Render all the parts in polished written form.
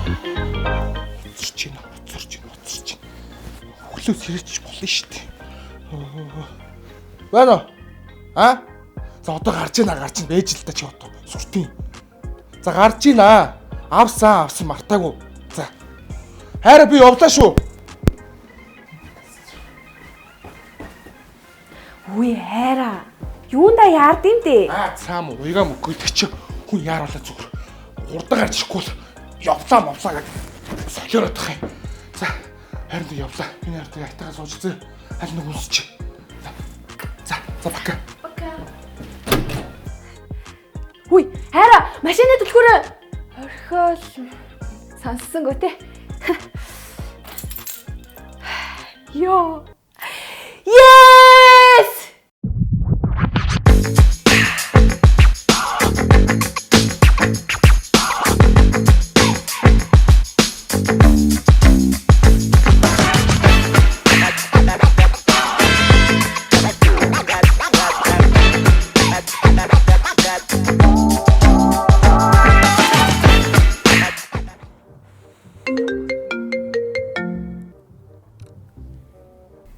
Уцарч байна. Өглөө сэрэж болно шүү дээ. Байна уу? Аа? За одоо гарч ийна байж л та чи одоо суртын. За гарч ийна. Авсан мартаагүй. За. Хайраа би явлаа шүү. Үе хайраа. Юунда яард юм дээ? Цаам уйгаа мөггүйдэг чи хүн яаруулаа зүгээр. Хурдан гарч ирэхгүй л явлаа гэж солиороод тах юм. За харин явлаа. Би нартыг айтайгаа сууж зэ. Аль нэг үнсч. За бака. Үе хайраа машины төлхөөрөө орхиол сонссонгүй те. Йоо. Yes!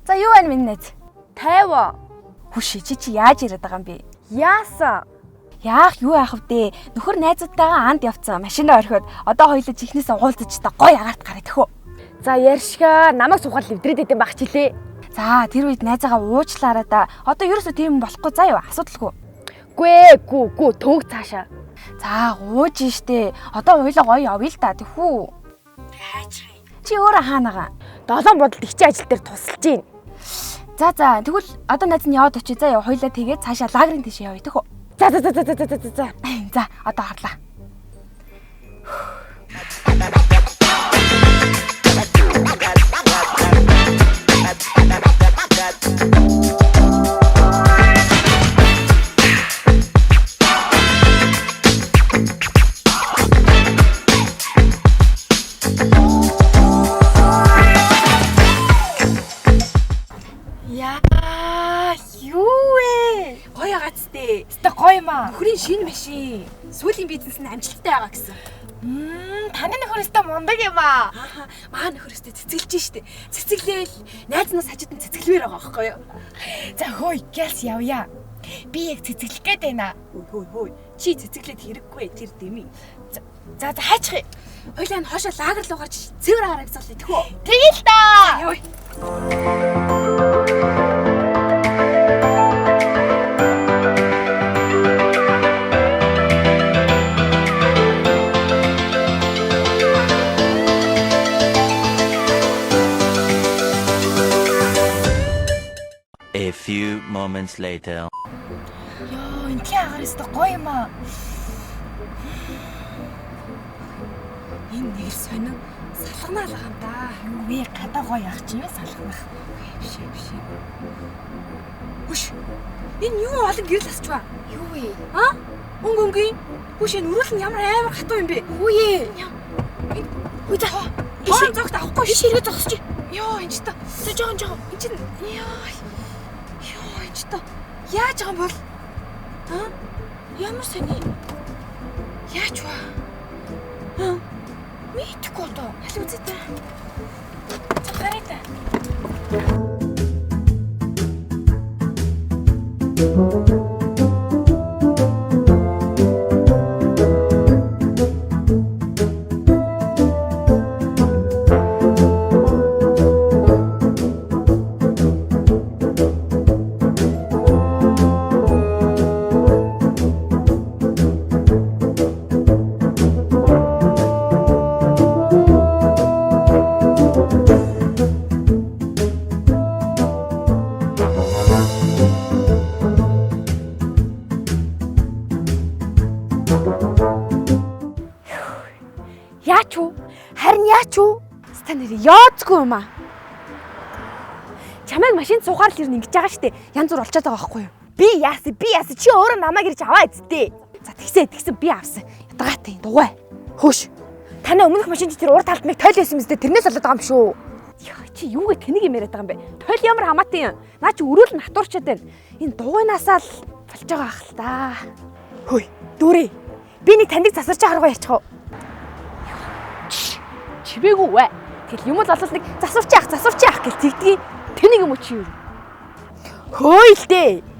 За юу байна минь нэз? 50. Хүш чи яаж ирээд байгаа юм бэ? Яасан? Яах юу яах вэ? Нөхөр найзуудтайгаа анд явцсан. Машинаа орхиод одоо хоёулаа чихнээсээ уулзаж та гоё агаарт гараад төхөө. За яршгаа намайг сухал левдрээд идэм баг чилээ. За тэр үед найзаагаа уучлаарай да. Одоо ерөөсөө тийм болохгүй заа юу? Асуудалгүй. Гүү төвг цаашаа. За ууж штэ. Одоо хоёулаа гоё явъя л да тэхүү. Хайчих. Чи өөрөө хаанаага? 7 бодолд ихчийн ажил дээр тусалж гин. За тэгвэл одоо найз нь яваад очие заа яа хоёлаа тэгээд цаашаа лагерын тийш явъя тэхүү. За. За одоо харлаа. Гоё гацтэй. Өстө гоё юм аа. Нөхрийн шинэ машин. Сүүлийн бизнес нь амжилттай байгаа гэсэн. Таны нөхөр өстө мундаг юм аа. Маа нөхөр өстө цэцгэлж штэ. Цэцгэлээл найзнаас хажууд нь цэцгэлмээр байгаа байхгүй юу? За хөөе, гялс явъя. Би яг цэцгэлэх гээд байна. Хөөе. Чи цэцгэлээд хэрэггүй тэр дэмий. За хайчих. Хоёлаа нь хоошоо лагер руу гарч цэвэр агараа бисгалээ тэхүү. Тэгэл та. Явъя. A few moments later. Йоо, энтхийн агаар өстө гоё юм аа. Энэ нэг сонин салганаа л юм да. Юу вэ? Гадаа гоё ах чи юу салганах. Биш. Хүш. Энэ юу олон гэрэл асч ба? Юу вэ? Өнгөнгийн. Хүш энэ өрөөл нь ямар амар хатуу юм бэ? Үе. Үе за. Биш зогт авахгүй биш хэрэгэ зогсож. Йоо энэ ч та. Жоо. Энэ чинь ёо энэ ч та. Яаж байгаа юм бол? Ямар сони? Яаж вэ? Мэдхгүй доо. Аль үзээ та. Цахараа та. Яач уу? Станер яоцгүй юм аа. Чамайг машинд суугаар л ирнэ ингэж байгаа штэ. Янз бүр олчаад байгаа байхгүй юу? Би яасан чи өөрөө намайг ирж аваа эцтэй. За тэгсэн би авсан. Ядгаатай дугуй. Хөөш. Таны өмнөх машинд тэр урд талд нэг тойл байсан мэт тэрнээс болоод байгаа юм шүү. Яа чи юугээ тэнийг юм яриад байгаа юм бэ? Тойл ямар хамаатай юм? Наа чи өрөөл нь хатуурчаад байна. Энэ дугуйнаасаа л болж байгаа ах л та. Хөөе, дүүрээ. Би нэг таныг засарч байгаагаа ярьчих уу? чивээгүй вэ. Тэгэл юм л олвол нэг засварч яах гэж тэгдгийг тэнийг юм уу чи юу? Хөөе л дээ.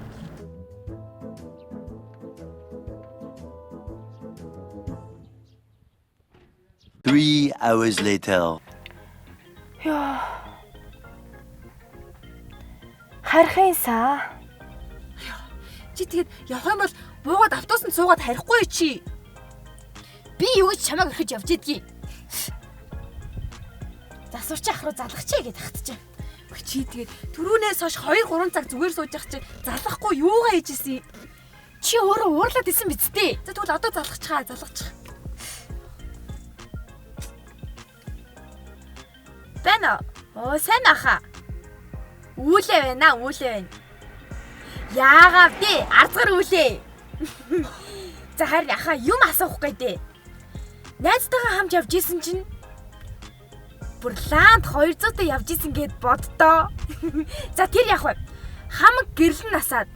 3 hours later. Харахынсаа. Чи тэгээд явах юм бол буугаад автобусанд суугаад харихгүй чи. Би юу гэж чамайг орхиж явж идэгий. Засварч ах руу залгах чи гэж хатчих. Чи тэгээд түрүүнээс хойш 2-3 цаг зүгээр сууж явах чи залгахгүй юугаа хийжсэн? Чи өөрөө уурлаад исэн биз дээ. За тэгвэл одоо залгачих. Бэнэ. Оо сайн аха. Үүлээ байна. Яагаад дээ? Ардгар үүлээ. За харин аха юм асуух гэдэг. Найзтайгаа хамт явж исэн чинь бүр ланд 200-тай явж исэн гэд боддоо. За тэр яг вэ. Хамаг гэрлэн насаад,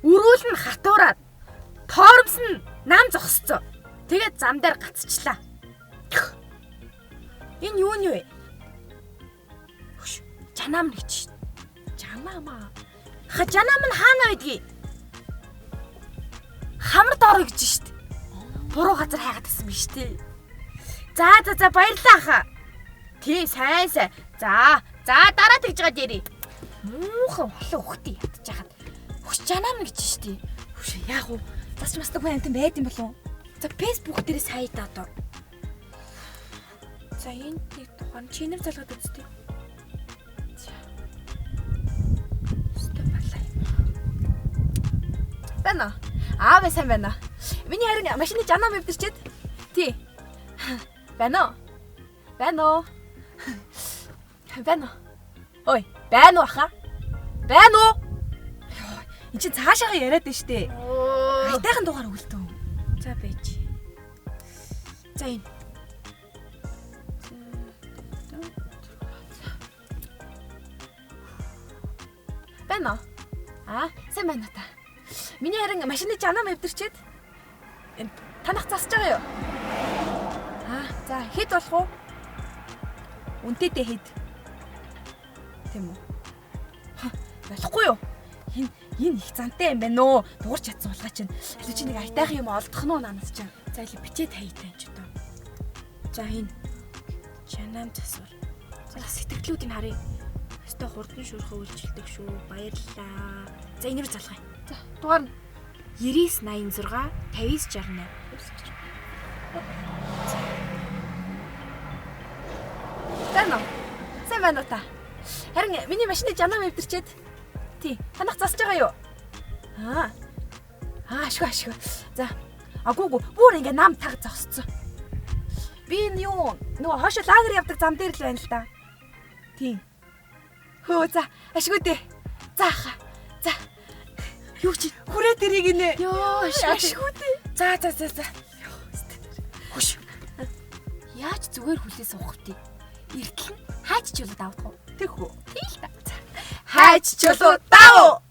өрөөл нь хатуураад, тоормс нь нам зогсцоо. Тэгээд зам дээр гацчлаа. Энэ юу нэ вэ? Жанаам гэж. Жанаамаа. Жанаам нь хаана байдгийг? Хамар дорой гэж штт. Буруу газар хайгаад байсан биш тий. За баярлалаа аха. Тий сайн. За дараа тэгж байгаа дээрээ. Муухан холоо хөхтэй ядж хахад. Хөш жанаам гэж штт. Хөш яах вэ? Засч мастаг хүн амтан байд юм болов уу? За фэйсбүүк дээрээс хаяа та одоо. За энэ нэг тухайн чинэр залгаад үзтээ. Бэнэ. Аавь сайн байна. Миний харин машины жанаа мөвдөрчээд. Тий. Бэнэ. Ой, байна уу аха? Байна уу? Энд чи цаашаага яриад байна штэ. Айтайхан дугаар өгөлтөө. За байж. За энэ. Бэнэ. Сайн байна та. Миний харин машины жанаа мөвдөрчээд. Танах засаж байгаа юу? За хэд болох уу? Үнтэйдээ хэд? Тийм үү? Болохгүй юу? Энэ их зантай юм байна уу? Дуурч чадсан улгаа чинь. Аль чи нэг айтайхан юм олдох нь уу нанаас чинь. За илүү бичээд хаяатай юм ч одоо. За энэ. Жанаам засвар. За сэтгэлүүдийг харъя. Өстой хурдан шуурхаа үйлчилдэг шүү. Баярлалаа. За энэгээр залгая. За дугаар нь 9986 5968. Бэнэ. Сайн байна уу та? Харин миний машины жанаа мөвдөрчээд. Тий, танах засаж байгаа юу? Ашгүй. За. Агуугүй, бүр ингээ нам таг зогсцсон. Би энэ юу нөгөө хойш лагер явдаг зам дээр л байна л да. Тий. Хөө за, ашгүй дээ. За. Юу чи хүрээ дэрийг нэ. Йоо, ашгүй дээ. За. Хөш. Яаж зүгээр хүлээ суух вэ? Эртэл нь хайч чулууд авах уу? Тэг хөө. Тий л та. Хайч чулуу дав.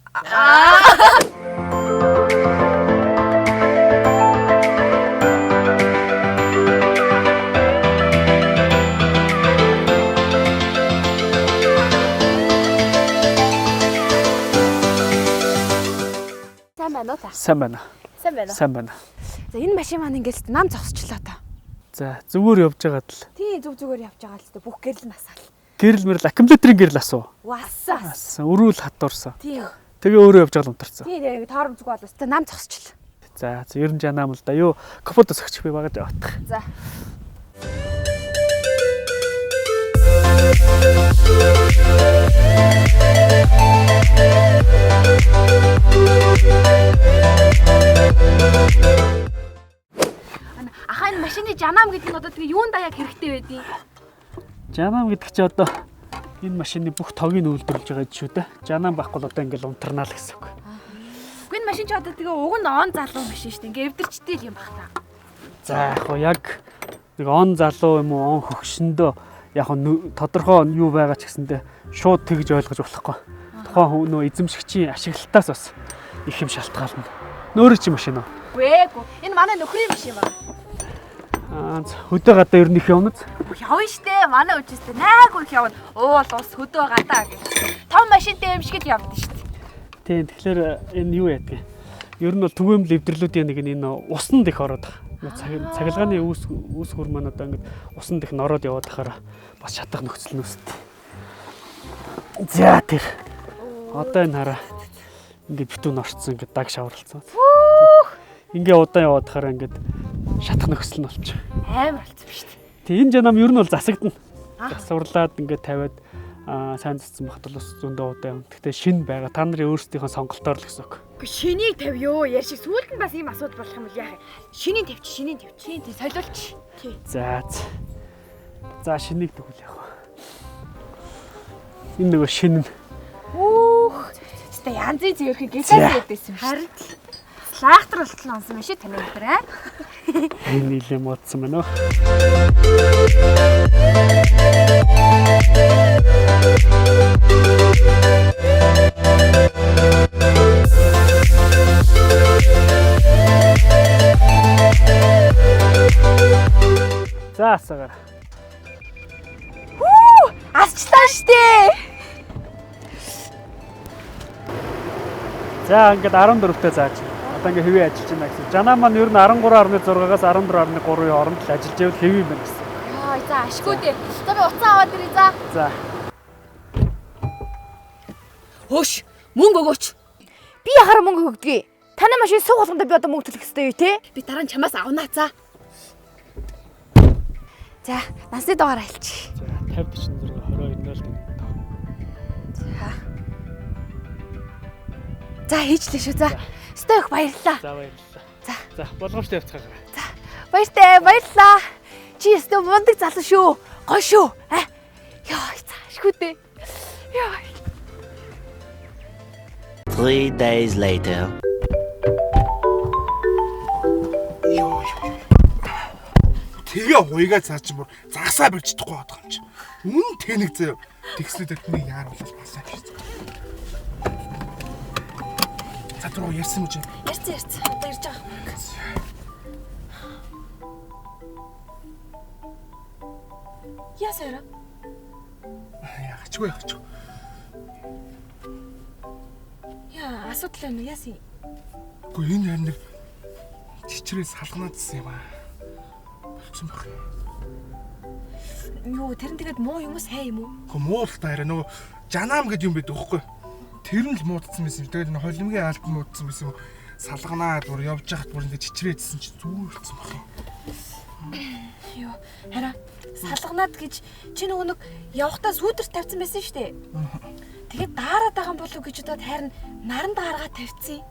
Сайн байна. За энэ машин маань ингээд нам зогсчлоо та. За зүгээр явж байгаад л. Тий, зүгээр явж байгаа л та. Бүх гэрэл насаал. Гэрэл мэрэл аккумуляторын гэрэл асуу. Вассаас. Өрүүл хатуурсан. Тий. Тэгээ өөрөө явж байгаа л унтарсан. Тий, тоормцгүй болоос та нам зогсчлоо. За ер нь жанаам л да. Юу капотос өгчих би багад явах. За. Ахаа энэ машины жанаам гэдэг нь одоо тэгээ юунд даяг хэрэгтэй байдیں۔ Жанаам гэдэг чи одоо энэ машины бүх тогийг үйлдвэрлэж байгаа шүү дээ. Жанаам байхгүй л одоо ингээл унтарнаа л гэсэн үг. Үгүй энэ машин ч одоо тэгээ уг нь он залуу машин шүү дээ. Ингээ эвдэрчтэй л юм бах та. За яг нэг он залуу юм уу он хөгшөндөө яг тодорхой юу байгаа ч гэсэндээ шууд тэгж ойлгож болохгүй. Тухайн хүн нөө эзэмшигчийн ашиглалтаас бас их юм шалтгаална. Нөөрэ чи машин уу? Үгүй ээ. Энэ манай нөхрийн машин байна. Хөдөө гадаа ер нь их явна. Явна штэ. Манай үчистэй найггүй их явна. Уул ус хөдөө гадаа гэж. Том машинтай юм шиг л явдсан штэ. Тийм тэгэхээр энэ юу яадаг. Ер нь бол түгээмэл эвдэрлүүдийн нэг энэ усанд их ороод байгаа. Цахилгааны үүс хөр маань одоо ингээд усанд их нороод яваад тахаар бас шатах нөхцөл нөөстэй. За тэр одоо энэ хараа ингээд битүүн орцсон ингээд даг шавралцсан. Ингээ удаан яваад тахаар ингээд шатах нөхцөл нь болчих. Амар болцсон шүү дээ. Тэг энэ жанам ер нь бол засагдана. Засварлаад ингээд тавиад сайн зассан бахад бол зөндөө удаан юм. Гэхдээ шин байгаа. Та нарын өөрсдийнхөө сонголтоор л гэсэн үг. Гэхдээ шинийг тавьё. Яар шиг сүүлд нь бас ийм асуудал болох юм бол яах вэ? Шинийг тавьчих. Тийм солиулч. За. За шинийг тэгвэл яах вэ? Энэ нөгөө шин нь. Тэ янзын зөөрхөн гэлээс ядсан юм шүү. Харин лахтар болтол онсон юм шиг тань өдөр аа. Энэ нилээ модсон байна уу? За асуугаа. Асчлаа штэ. За ингээд 14-т зааж. Одоо ингээд хэвээ ажиллаж байна гэсэн. Жанаа маань ер нь 13.6-аас 14.3-ийн хооронд л ажиллаж байвал хэвээ юм байна гэсэн. Яа, за ашгүй дээ. За би уцаа аваад ирээ за. За. Хөөш, мөнгө өгөөч. Би яхаар мөнгө өгдгий. Таны машин суух болгондоо би одоо мөнгө төлөх хэрэгтэй юу те? Би дараа нь чамаас авнаа за. За, насны дугаар айлч. За 50 46 22 0 төгрөг. За хийчлээ шүү. За. Стойх баярлалаа. За баярлалаа. За болгоомжтой явцгаагаа. За. Баярлалаа. Чи өстө мундаг залуу шүү. Гоё шүү. Яа, заашгүй дээ. Яа. 3 days later. Тэгээ уйгаа цаач мөр загсаа барьж чадахгүй байгаа юм чи. Үн тэнэг заяа. Тэгслээд бидний яар болол басаа биш. За түрүү ярьсан үү? Ярьсан. Одоо ирж байгаа. Ясара. Ячгүй. Яа, асуудал байна уу? Яасан? Гэхдээ энэ харин нэг чичрээ салганаадсан юм аа. Болцсон баг. Юу, тэр нь тэгээд муу юм уу, сайн юм уу? Гэхдээ муу л та хараа нөгөө жанаам гэдэг юм байдаг байхгүй. Тэр нь л муудсан байсан юм. Тэгээд энэ холимгийн албан муудсан байсан юм. Салганаад бүр явж хахад бүр ингэ чичрээдсэн чи зүүрлцсэн баг юм. Юу, хараа. Салганаад гэж чи нөгөө нэг явхдаа сүүдэрт тавьсан байсан шүү дээ. Тэгээд даарад байгаа болов гэж удаад харин наран дааргаа тавьсан.